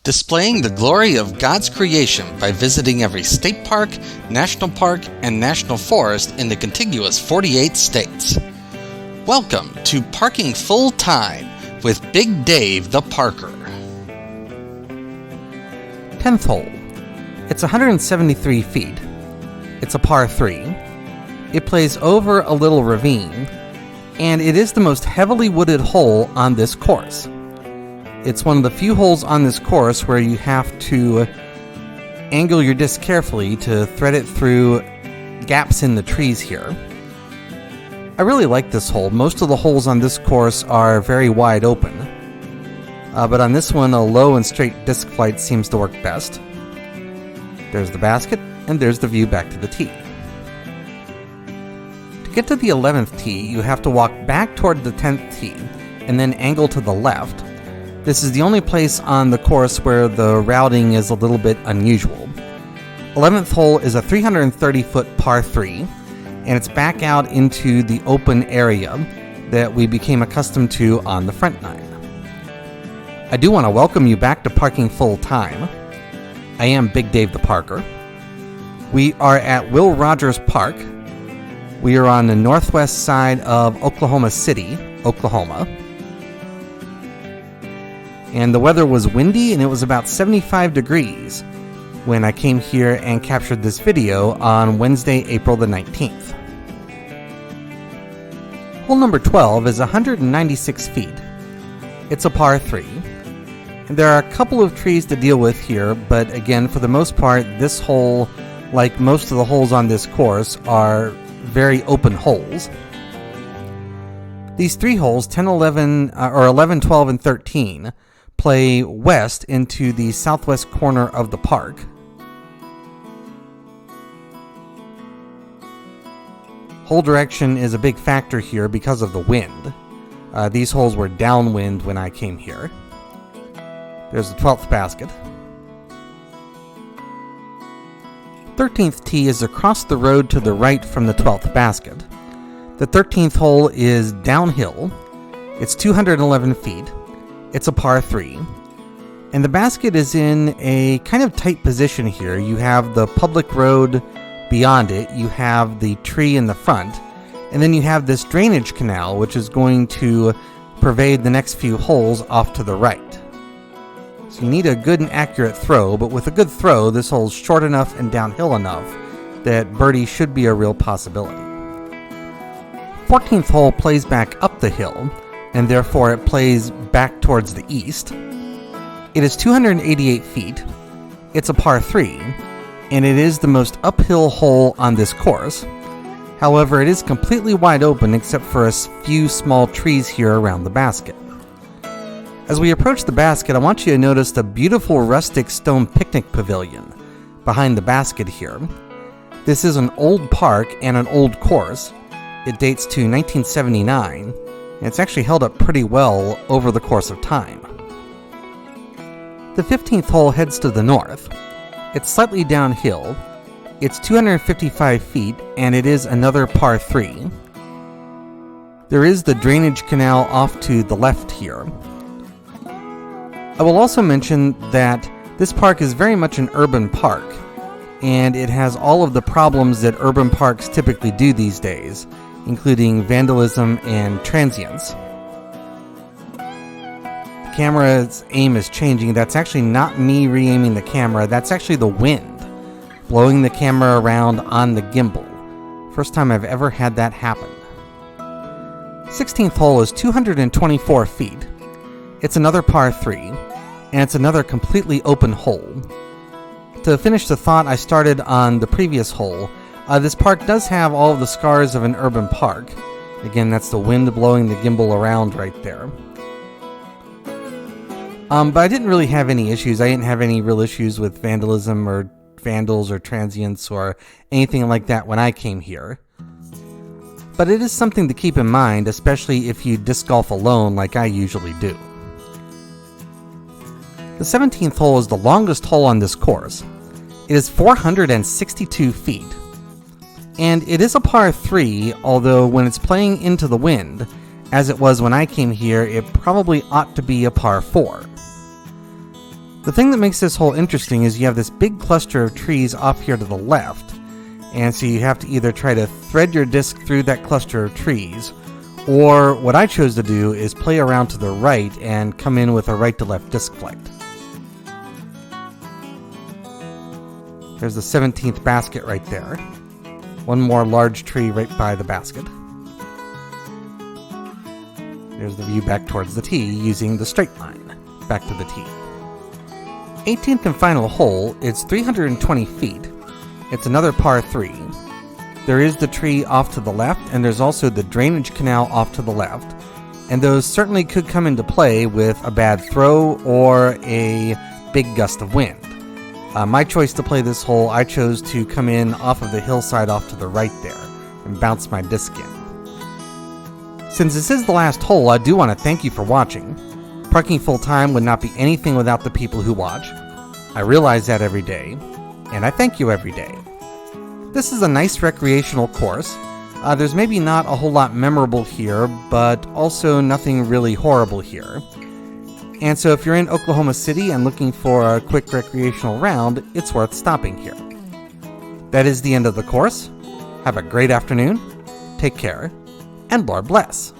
displaying the glory of God's creation by visiting every state park, national park, and national forest in the contiguous 48 states. Welcome to Parking Full Time with Big Dave the Parker. 10th hole. It's 173 feet. It's a par 3. It plays over a little ravine, and it is the most heavily wooded hole on this course. It's one of the few holes on this course where you have to angle your disc carefully to thread it through gaps in the trees here. I really like this hole. Most of the holes on this course are very wide open, but on this one a low and straight disc flight seems to work best. There's the basket, and there's the view back to the tee. To get to the 11th tee, you have to walk back toward the 10th tee and then angle to the left. This is the only place on the course where the routing is a little bit unusual. 11th hole is a 330-foot par 3, and it's back out into the open area that we became accustomed to on the front nine. I do want to welcome you back to Parking Full Time. I am Big Dave the Parker. We are at Will Rogers Park. We are on the northwest side of Oklahoma City, Oklahoma. And the weather was windy, and it was about 75 degrees when I came here and captured this video on Wednesday, April the 19th. Hole number 12 is 196 feet. It's a par 3. And there are a couple of trees to deal with here, but again, for the most part, this hole, like most of the holes on this course, are very open holes. These three holes, 10, 11, 12, and 13, play west into the southwest corner of the park. Hole direction is a big factor here because of the wind. These holes were downwind when I came here. There's the 12th basket. 13th tee is across the road to the right from the 12th basket. The 13th hole is downhill. It's 211 feet. It's a par 3. And the basket is in a kind of tight position here. You have the public road beyond it. You have the tree in the front. And then you have this drainage canal, which is going to pervade the next few holes off to the right. So you need a good and accurate throw, but with a good throw, this hole's short enough and downhill enough that birdie should be a real possibility. 14th hole plays back up the hill, and therefore it plays back towards the east. It is 288 feet. It's a par 3, and it is the most uphill hole on this course. However, it is completely wide open except for a few small trees here around the basket. As we approach the basket, I want you to notice the beautiful rustic stone picnic pavilion behind the basket here. This is an old park and an old course. It dates to 1979, and it's actually held up pretty well over the course of time. The 15th hole heads to the north. It's slightly downhill. It's 255 feet, and it is another par 3. There is the drainage canal off to the left here. I will also mention that this park is very much an urban park, and it has all of the problems that urban parks typically do these days, including vandalism and transients. The camera's aim is changing. That's actually not me re-aiming the camera. That's actually the wind blowing the camera around on the gimbal. First time I've ever had that happen. 16th hole is 224 feet. It's another par 3, and it's another completely open hole. To finish the thought I started on the previous hole, this park does have all of the scars of an urban park. Again, that's the wind blowing the gimbal around right there. But I didn't really have any issues. I didn't have any real issues with vandalism or vandals or transients or anything like that when I came here. But it is something to keep in mind, especially if you disc golf alone like I usually do. The 17th hole is the longest hole on this course. It is 462 feet. And it is a par 3, although when it's playing into the wind, as it was when I came here, it probably ought to be a par 4. The thing that makes this hole interesting is you have this big cluster of trees off here to the left, and so you have to either try to thread your disc through that cluster of trees, or what I chose to do is play around to the right and come in with a right to left disc flight. There's the 17th basket right there. One more large tree right by the basket. There's the view back towards the tee using the straight line back to the tee. 18th and final hole, it's 320 feet. It's another par 3. There is the tree off to the left, and there's also the drainage canal off to the left. And those certainly could come into play with a bad throw or a big gust of wind. My choice to play this hole, I chose to come in off of the hillside off to the right there and bounce my disc in. Since this is the last hole, I do want to thank you for watching. Parking full time would not be anything without the people who watch. I realize that every day, and I thank you every day. This is a nice recreational course. There's maybe not a whole lot memorable here, but also nothing really horrible here. And so if you're in Oklahoma City and looking for a quick recreational round, it's worth stopping here. That is the end of the course. Have a great afternoon, take care, and Lord bless.